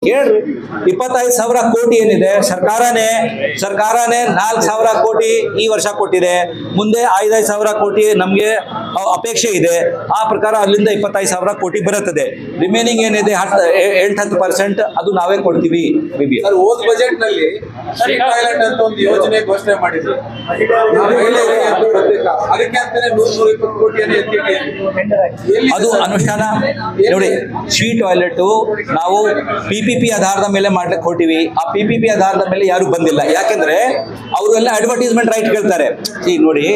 ಕೇಳ್ರಿ. 25,000 ಕೋಟಿ ಏನಿದೆ ಸರ್ಕಾರನೇ 4,000 ಕೋಟಿ ಈ ವರ್ಷ ಕೊಟ್ಟಿದೆ. ಮುಂದೆ 5,000 ಕೋಟಿ ನಮ್ಗೆ ಅಪೇಕ್ಷೆ ಇದೆ. ಆ ಪ್ರಕಾರ ಅಲ್ಲಿಂದ 25,000 ಕೋಟಿ ಬರುತ್ತದೆ. ರಿಮೈನಿಂಗ್ ಏನಿದೆ 8-10% ಅದು ನಾವೇ ಕೊಡ್ತೀವಿ. ಹೋದ ಬಜೆಟ್ ನಲ್ಲಿ ಟಾಯ್ಲೆಟ್ ಅಂತ ಒಂದು ಯೋಜನೆ ಘೋಷಣೆ ಮಾಡಿದ್ರು. ಅದಕ್ಕೆ ಅಂತಾನೆ 100-120 ಕೋಟಿಯನ್ನು ಎತ್ತಿಟ್ಟಿದ್ದೀವಿ. ಅದು ಅನುಷ್ಠಾನ ನೋಡಿ. ಶ್ರೀ ಟಾಯ್ಲೆಟ್ ನಾವು PPP ಆಧಾರದ ಮೇಲೆ ಮಾಡ್ಲಿಕ್ಕೆ ಹೊರಟಿವಿ. ಆ PPP ಆಧಾರದ ಮೇಲೆ ಯಾರು ಬಂದಿಲ್ಲ. ಯಾಕೆಂದ್ರೆ ಅವರೆಲ್ಲ ಅಡ್ವರ್ಟೈಸ್ಮೆಂಟ್ ರೈಟ್ ಕೇಳ್ತಾರೆ. ಈಗ ನೋಡಿ,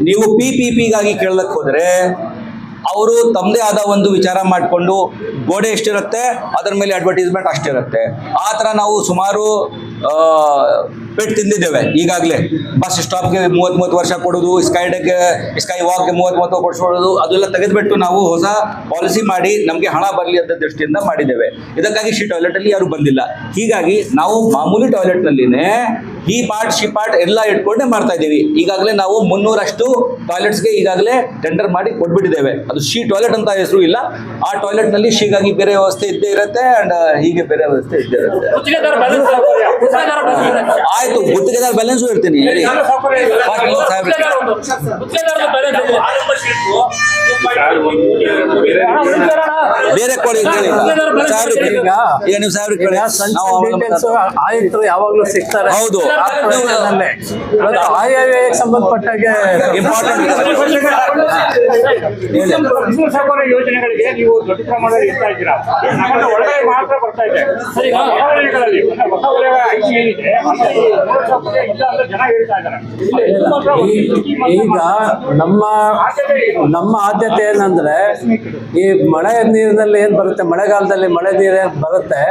ನೀವು PPPಗಾಗಿ ಕೇಳಕ್ ಹೋದ್ರೆ ಅವರು ತಮ್ಮದೇ ಆದ ಒಂದು ವಿಚಾರ ಮಾಡಿಕೊಂಡು ಗೋಡೆ ಎಷ್ಟಿರುತ್ತೆ ಅದರ ಮೇಲೆ ಅಡ್ವರ್ಟೈಸ್ಮೆಂಟ್ ಅಷ್ಟಿರುತ್ತೆ. ಆ ಥರ ನಾವು ಸುಮಾರು ಪೆಟ್ಟು ತಿಂದಿದ್ದೇವೆ ಈಗಾಗಲೇ. ಬಸ್ ಸ್ಟಾಪ್ಗೆ 30 ವರ್ಷ ಕೊಡೋದು, ಸ್ಕೈ ವಾಕ್ಗೆ 30 ವರ್ಷ ಕೊಡೋದು, ಅದೆಲ್ಲ ತೆಗೆದುಬಿಟ್ಟು ನಾವು ಹೊಸ ಪಾಲಿಸಿ ಮಾಡಿ ನಮಗೆ ಹಣ ಬರಲಿ ಅಂತ ದೃಷ್ಟಿಯಿಂದ ಮಾಡಿದ್ದೇವೆ. ಇದಕ್ಕಾಗಿ ಶ್ರೀ ಟಾಯ್ಲೆಟಲ್ಲಿ ಯಾರು ಬಂದಿಲ್ಲ. ಹೀಗಾಗಿ ನಾವು ಮಾಮೂಲಿ ಟಾಯ್ಲೆಟ್ನಲ್ಲಿನೇ ಈ ಪಾರ್ಟ್ ಶಿ ಪಾರ್ಟ್ ಎಲ್ಲ ಇಟ್ಕೊಂಡೇ ಮಾಡ್ತಾ ಇದ್ದೀವಿ. ಈಗಾಗಲೇ ನಾವು 300 ಟಾಯ್ಲೆಟ್ಸ್ಗೆ ಈಗಾಗಲೇ ಟೆಂಡರ್ ಮಾಡಿ ಕೊಟ್ಬಿಟ್ಟಿದ್ದೇವೆ. ಅದು ಶೀ ಟಾಯ್ಲೆಟ್ ಅಂತ ಹೆಸರು ಇಲ್ಲ. ಆ ಟಾಯ್ಲೆಟ್ನಲ್ಲಿ ಶೀಗಾಗಿ ಬೇರೆ ವ್ಯವಸ್ಥೆ ಇದ್ದೇ ಇರುತ್ತೆ ಅಂಡ್ ಹೀಗೆ ಬೇರೆ ವ್ಯವಸ್ಥೆ ಇದ್ದೇ ಇರುತ್ತೆ. ಆಯ್ತು, ಗುತ್ತಿಗೆದಾರ ಬ್ಯಾಲೆನ್ಸು ಇರ್ತೀನಿ. ಬೇರೆ ಕೊಡಿ, ನೀವು 1,000 ಕೇಳಿ. ಆಯುಕ್ತರು ಯಾವಾಗಲೂ ಸಿಗ್ತಾರೆ. ಹೌದು, ಆಯವ್ಯಯಕ್ಕೆ ಸಂಬಂಧಪಟ್ಟಾಗೆ ಇಂಪಾರ್ಟೆಂಟ್ ಯೋಜನೆಗಳಿಗೆ ನೀವು ದೊಡ್ಡ ಪ್ರಮಾಣದಲ್ಲಿ ಇರ್ತಾ ಇದ್ದೀರಾ. ಒಳಗಡೆ ಮಾತ್ರ ಬರ್ತಾ ಇದೆ. ಹೊಸ ವಲಯ ಏನಿದೆ ಜನ ಹೇಳ್ತಾ ಇದ್ದಾರೆ. ಈಗ ನಮ್ಮ ಆದ್ಯತೆ ಏನಂದ್ರೆ ಈ ಮಳೆ ನೀರಿನಲ್ಲಿ ಏನ್ ಬರುತ್ತೆ, ಮಳೆಗಾಲದಲ್ಲಿ ಮಳೆ ನೀರು ಬರುತ್ತೆ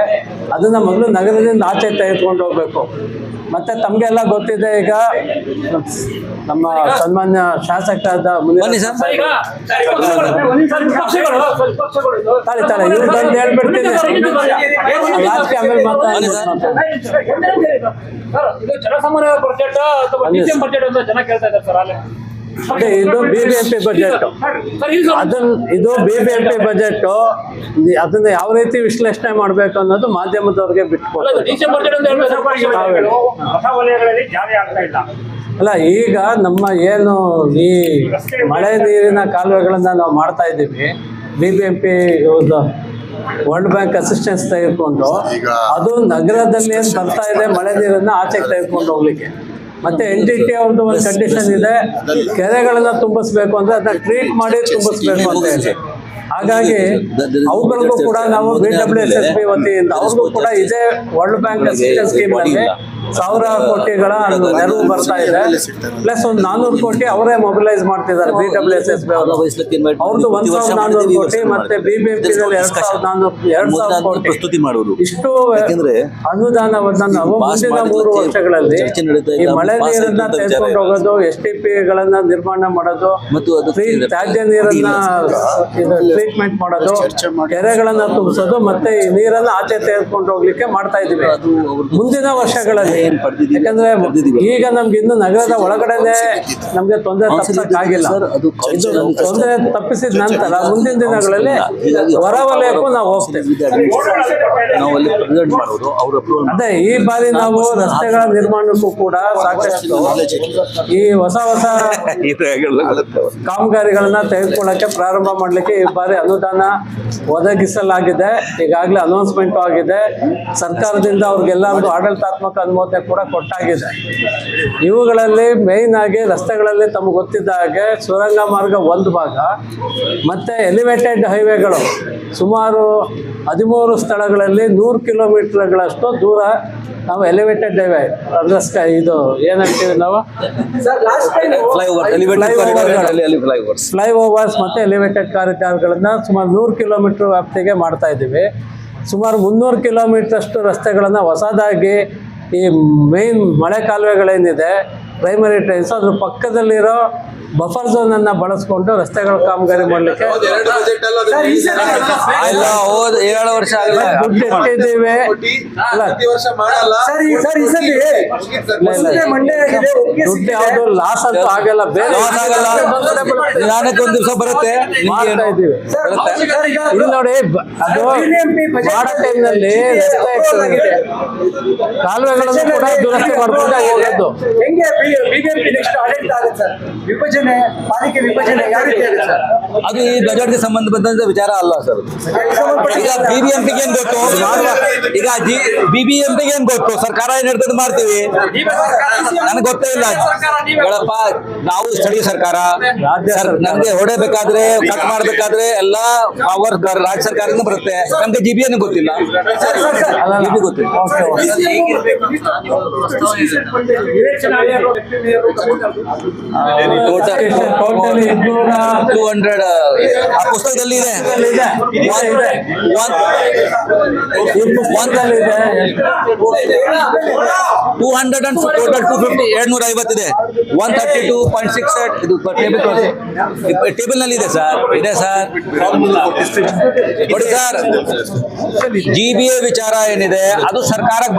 ಅದನ್ನ ಮೊದಲು ನಗರದಿಂದ ಆಚೆ ತೆಗೆದುಕೊಂಡು ಹೋಗ್ಬೇಕು. ಮತ್ತೆ ತಮ್ಗೆಲ್ಲ ಗೊತ್ತಿದೆ, ಈಗ ನಮ್ಮ ಸನ್ಮಾನ್ಯ ಶಾಸಕರಾದ ತಾಳಿ ಇವ್ರದ್ದು ಹೇಳ್ಬಿಡ್ತೀನಿ. ಆಮೇಲೆ ಜನಸಾಮಾನ್ಯ ಬಜೆಟ್ ಅಥವಾ ಬಜೆಟ್ ಅಂತ ಜನ ಕೇಳ್ತಾ ಇದ್ದಾರೆ ಸರ್. ಅದೇ ಇದು BBMP ಬಜೆಟ್. ಇದು BBMP ಬಜೆಟ್. ಅದನ್ನ ಯಾವ ರೀತಿ ವಿಶ್ಲೇಷಣೆ ಮಾಡ್ಬೇಕು ಅನ್ನೋದು ಮಾಧ್ಯಮದವ್ರಿಗೆ ಬಿಟ್ಕೊಡ್ತಾರೆ. ಅಲ್ಲ, ಈಗ ನಮ್ಮ ಏನು ಈ ಮಳೆ ನೀರಿನ ಕಾಲುವೆಗಳನ್ನ ನಾವು ಮಾಡ್ತಾ ಇದ್ದೀವಿ, BBMP ವರ್ಲ್ಡ್ ಬ್ಯಾಂಕ್ ಅಸಿಸ್ಟೆನ್ಸ್ ತೆಗೆದುಕೊಂಡು ಅದು ನಗರದಲ್ಲಿ ಏನ್ ಬರ್ತಾ ಇದೆ ಮಳೆ ನೀರನ್ನ ಆಚೆಗೆ ತೆಗೆದುಕೊಂಡು ಹೋಗ್ಲಿಕ್ಕೆ. ಮತ್ತೆ NTT ಅವ್ರದ್ದು ಒಂದು ಕಂಡೀಷನ್ ಇದೆ, ಕೆರೆಗಳನ್ನ ತುಂಬಿಸ್ಬೇಕು ಅಂದ್ರೆ ಅದನ್ನ ಟ್ರೀಟ್ ಮಾಡಿ ತುಂಬಿಸ್ಬೇಕು ಅಂತ ಹೇಳಿ. ಹಾಗಾಗಿ ಅವುಗಳಿಗೂ ಕೂಡ ನಾವು BWSSB ವತಿಯಿಂದ ಅವ್ರಿಗೂ ಕೂಡ ಇದೇ ವರ್ಲ್ಡ್ ಬ್ಯಾಂಕ್ ಅಸಿಸ್ಟೆನ್ಸ್ ಸ್ಕೀಮ್ ನಲ್ಲಿ 1,000 ಕೋಟಿಗಳ ನೆರವು ಬರ್ತಾ ಇದೆ. ಪ್ಲಸ್ ಒಂದು 400 ಕೋಟಿ ಅವರೇ ಮೊಬಿಲೈಸ್ ಮಾಡ್ತಿದ್ದಾರೆ BWSSB ಅವರು. ಅವ್ರದ್ದು 1,400 ಕೋಟಿ ಮತ್ತೆ BBMP ನಲ್ಲಿ 2,000 ಕೋಟಿ ಪ್ರಸ್ತುತಿ ಮಾಡುವುದು. ಇಷ್ಟು ಅನುದಾನವನ್ನ ನಾವು ಮುಂದಿನ 3 ವರ್ಷಗಳಲ್ಲಿ ಈ ಮಳೆ ನೀರನ್ನ ತೆಗೆದುಕೊಂಡು ಹೋಗೋದು, STP ಗಳನ್ನ ನಿರ್ಮಾಣ ಮಾಡೋದು, ತ್ಯಾಜ್ಯ ನೀರನ್ನ ಟ್ರೀಟ್ಮೆಂಟ್ ಮಾಡೋದು, ಕೆರೆಗಳನ್ನ ತುಂಬಿಸೋದು, ಮತ್ತೆ ಈ ನೀರನ್ನ ಆಚೆ ತೆಗೆದುಕೊಂಡು ಹೋಗ್ಲಿಕ್ಕೆ ಮಾಡ್ತಾ ಇದೀವಿ ಮುಂದಿನ ವರ್ಷಗಳಲ್ಲಿ. ಯಾಕಂದ್ರೆ ಈಗ ನಮ್ಗೆ ಇನ್ನು ನಗರದ ಒಳಗಡೆನೆ ನಮ್ಗೆ ತೊಂದರೆ ತಪ್ಪಿಸಕ್ಕಾಗಿಲ್ಲ. ತೊಂದರೆ ತಪ್ಪಿಸಿದ ನಂತರ ಮುಂದಿನ ದಿನಗಳಲ್ಲಿ ಹೊರ ವಲಯಕ್ಕೂ ನಾವು ಹೋಗ್ತೇವೆ. ಅದೇ ಈ ಬಾರಿ ನಾವು ರಸ್ತೆಗಳ ನಿರ್ಮಾಣಕ್ಕೂ ಕೂಡ ಸಾಕಷ್ಟು ಈ ಹೊಸ ಕಾಮಗಾರಿಗಳನ್ನ ತೆಗೆದುಕೊಳ್ಳಕ್ಕೆ ಪ್ರಾರಂಭ ಮಾಡ್ಲಿಕ್ಕೆ ಈ ಬಾರಿ ಅನುದಾನ ಒದಗಿಸಲಾಗಿದೆ. ಈಗಾಗಲೇ ಅನೌನ್ಸ್ಮೆಂಟ್ ಆಗಿದೆ. ಸರ್ಕಾರದಿಂದ ಅವ್ರಿಗೆಲ್ಲರಿಗೂ ಆಡಳಿತಾತ್ಮಕ ಅನುಮೋದನೆ ಕೂಡ ಕೊಟ್ಟಾಗಿದೆ. ಇವುಗಳಲ್ಲಿ ಮೇಯ್ನ್ ಆಗಿ ರಸ್ತೆಗಳಲ್ಲಿ ತಮಗೆ ಗೊತ್ತಿದ್ದ ಹಾಗೆ ಸುರಂಗ ಮಾರ್ಗ ಒಂದು ಭಾಗ ಮತ್ತೆ ಎಲಿವೇಟೆಡ್ ಹೈವೇಗಳು ಸುಮಾರು 13 ಸ್ಥಳಗಳಲ್ಲಿ 100 ಕಿಲೋಮೀಟರ್ಗಳಷ್ಟು ದೂರ ನಾವು ಎಲಿವೇಟೆಡ್ ಹೈವೇ ಅಂದ್ರೆ ಇದು ಏನಂತೀವಿ ನಾವು ಫ್ಲೈಓವರ್ಸ್ ಮತ್ತೆ ಎಲಿವೇಟೆಡ್ ಕಾರಿಡಾರ್ಗಳನ್ನ ಸುಮಾರು 100 ಕಿಲೋಮೀಟರ್ ವ್ಯಾಪ್ತಿಗೆ ಮಾಡ್ತಾ ಇದ್ದೀವಿ. ಸುಮಾರು 300 ಕಿಲೋಮೀಟರ್ ಅಷ್ಟು ರಸ್ತೆಗಳನ್ನ ಹೊಸದಾಗಿ ಈ ಮೇನ್ ಮಳೆ ಕಾಲುವೆಗಳೇನಿದೆ ಪ್ರೈಮರಿ ಟ್ರೈನ್ಸ್ ಅದ್ರ ಪಕ್ಕದಲ್ಲಿರೋ ಬಫರ್ ಝೋನ್ ಅನ್ನ ಬಳಸ್ಕೊಂಡು ರಸ್ತೆಗಳ ಕಾಮಗಾರಿ ಮಾಡ್ಲಿಕ್ಕೆ ಹೌದು, 2 ಬಜೆಟ್ ಅಲ್ಲಿ ಇಲ್ಲ ಹೋದ 7 ವರ್ಷ ಆಗಲ್ಲ ದುಡ್ಡು ಇಟ್ಟಿದ್ದೇವೆ. ಅಲ್ಲ, ಪ್ರತಿ ವರ್ಷ ಮಾಡಲ್ಲ. ದುಡ್ಡು ಯಾವ್ದು ಲಾಸ್ ಅಂತೂ ಆಗಲ್ಲ, ಬೇರೆ ಲಾಸ್ ಆಗಲ್ಲ. ನಿಧಾನಕ್ಕೆ ಒಂದ್ ದಿವಸ ಬರುತ್ತೆ ನಿಮ್ಗೆ ಮಾಡ್ತಾ ಏನು ಇದ್ದೀವಿ. ಬರುತ್ತೆ. ಇಲ್ಲಿ ನೋಡಿ ಅದು ಮಾಡೋ ಟೈಮ್ನಲ್ಲಿ ಕಾಲುವೆಗಳನ್ನು ಕೂಡ ದುರಸ್ತಿ ಮಾಡ್ಕೊಂಡು ಹೋಗೋದು. ಹೆಂಗೆ ಬಿಜೆಪಿ ನೆಕ್ಸ್ಟ್ ಆಡಳಿತ ಆಗುತ್ತೆ ಸರ್? ವಿಭಜನೆ, ಪಾಲಿಕೆ ವಿಭಜನೆ ಯಾವ ರೀತಿ ಆಗುತ್ತೆ ಸರ್? ಅದು ಈ ಬಜೆಟ್ಗೆ ಸಂಬಂಧಪಟ್ಟಂತ ವಿಚಾರ ಅಲ್ಲ ಸರ್. ಈಗ ಬಿಬಿಎಂಪಿಗೆ ಏನ್ ಗೊತ್ತು ಈಗ ಬಿಬಿಎಂಪಿಗೆ ಏನ್ ಗೊತ್ತು, ಸರ್ಕಾರ ಏನ್ ಹೇಳ್ತದೆ ಮಾಡ್ತೀವಿ, ನನಗೆ ಗೊತ್ತೇ ಇಲ್ಲ. ಹೇಳಪ್ಪ, ನಾವು ಸ್ಥಳೀಯ ಸರ್ಕಾರ, ನಮ್ಗೆ ಹೊಡೆಬೇಕಾದ್ರೆ ಕಟ್ ಮಾಡ್ಬೇಕಾದ್ರೆ ಎಲ್ಲ ಪವರ್ ರಾಜ್ಯ ಸರ್ಕಾರದಿಂದ ಬರುತ್ತೆ. ನಮ್ಗೆ ಜಿಬಿ ಏನು ಗೊತ್ತಿಲ್ಲ, ಜಿಬಿ ಗೊತ್ತಿಲ್ಲ. ಟೋಟಲ್ 200 ಆ ಪುಸ್ತಕದಲ್ಲಿ ಇದೆ. ಈ ಪುಸ್ತಕದಲ್ಲಿ ಇದೆ. 200 and ಟೋಟಲ್ 250 250 ಇದೆ. 132.68 ಇದು ಟೇಬಲ್ ನಲ್ಲಿ ಇದೆ ಸರ್, ಇದೆ ಸರ್. ನೋಡಿ ಸರ್, ಜಿಬಿಎ ವಿಚಾರ ಏನಿದೆ ಅದು ಸರ್ಕಾರಕ್ಕೆ